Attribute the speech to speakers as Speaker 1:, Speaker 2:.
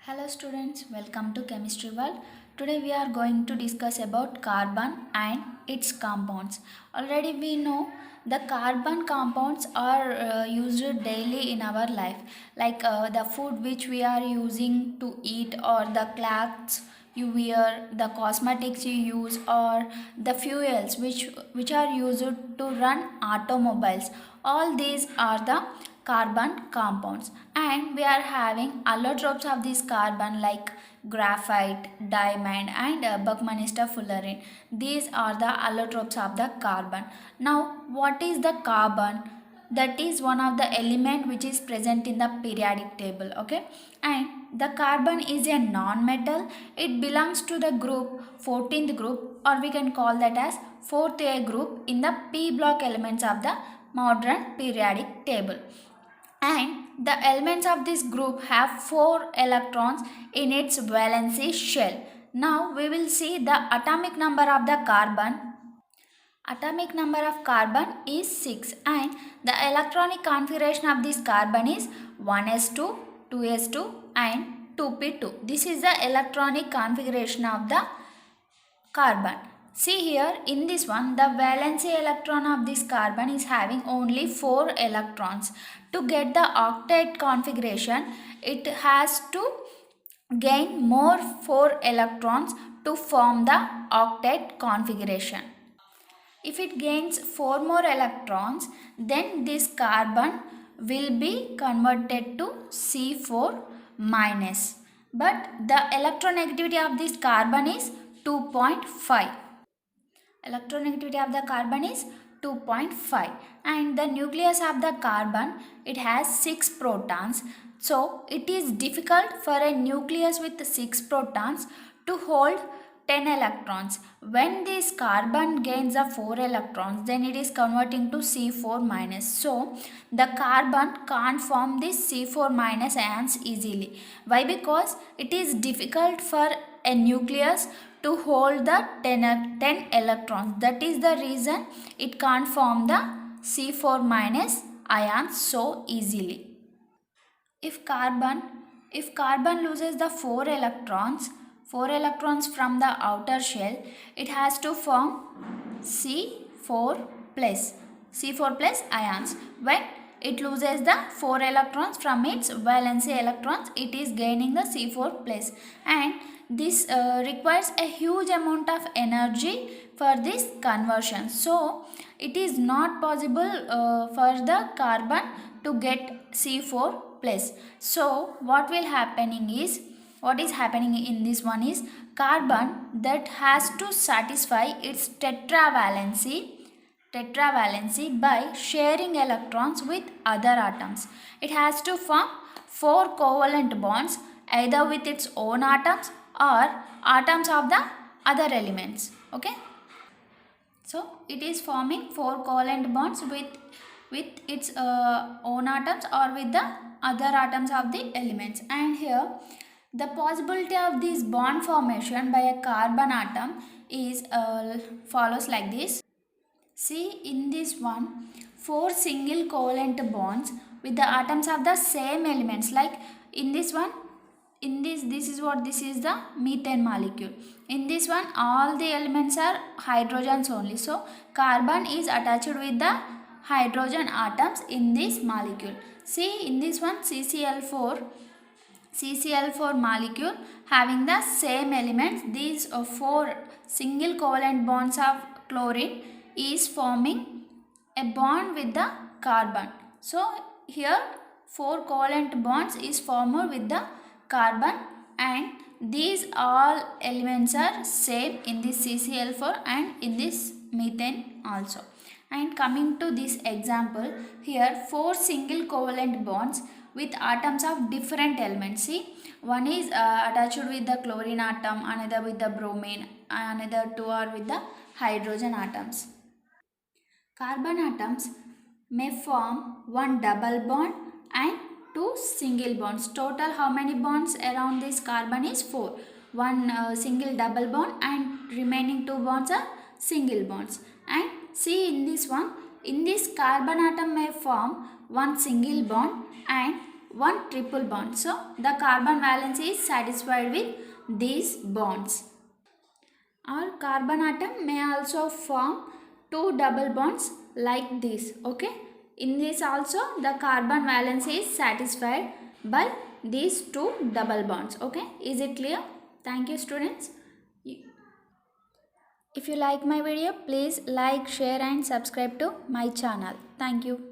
Speaker 1: Hello students, welcome to Chemistry World. Today we are going to discuss about carbon and its compounds. Already we know the carbon compounds are used daily in our life, like the food which we are using to eat, or the clothes you wear, the cosmetics you use, or the fuels which are used to run automobiles. All these are the carbon compounds, and we are having allotropes of this carbon like graphite, diamond, and buckminster fullerene. These are the allotropes of the carbon. Now what is the carbon? That is one of the element which is present in the periodic table. Okay, and the carbon is a non-metal. It belongs to the group 14th group, or we can call that as 4th A group in the p block elements of the modern periodic table, and the elements of this group have 4 electrons in its valency shell. Now we will see the atomic number of the carbon. Atomic number of carbon is 6, and the electronic configuration of this carbon is 1s2, 2s2, and 2p2. This is the electronic configuration of the carbon. See here, in this one, the valency electron of this carbon is having only 4 electrons. To get the octet configuration, it has to gain more 4 electrons to form the octet configuration. If it gains 4 more electrons, then this carbon will be converted to C4 minus. But the electronegativity of this carbon is 2.5. Electronegativity of the carbon is 2.5, and the nucleus of the carbon, it has 6 protons. So it is difficult for a nucleus with 6 protons to hold 10 electrons. When this carbon gains the 4 electrons, then it is converting to C4 minus. So the carbon can't form this C4 minus ions easily. Why? Because it is difficult for a nucleus to hold the 10 electrons. That is the reason it can't form the C4 minus ions so easily. If carbon loses the 4 electrons from the outer shell, it has to form C4 plus ions. When it loses the 4 electrons from its valency electrons, it is gaining the C4 plus, and this requires a huge amount of energy for this conversion. So it is not possible for the carbon to get C4 plus. So what is happening in this one is, carbon that has to satisfy its tetravalency by sharing electrons with other atoms. It has to form 4 covalent bonds either with its own atoms or atoms of the other elements. Okay, so it is forming 4 covalent bonds with its own atoms or with the other atoms of the elements. And here the possibility of this bond formation by a carbon atom is follows like this. See, in this one, 4 single covalent bonds with the atoms of the same elements. Like in this one, this is the methane molecule. In this one, all the elements are hydrogens only. So carbon is attached with the hydrogen atoms in this molecule. See, in this one, CCl4 molecule having the same elements. These 4 single covalent bonds of chlorine is forming a bond with the carbon. So here 4 covalent bonds is formed with the carbon, and these all elements are same in this CCl4 and in this methane also. And coming to this example, here 4 single covalent bonds with atoms of different elements. See, one is attached with the chlorine atom, another with the bromine, another 2 are with the hydrogen atoms. Carbon atoms may form one double bond and 2 single bonds. Total how many bonds around this carbon is 4. One single double bond, and remaining 2 bonds are single bonds. And see, in this one, in this carbon atom may form one single bond and one triple bond. So the carbon valence is satisfied with these bonds. Our carbon atom may also form two double bonds like this. Okay. In this also the carbon valence is satisfied by these two double bonds. Okay. Is it clear? Thank you, students. If you like my video, please like, share and subscribe to my channel. Thank you.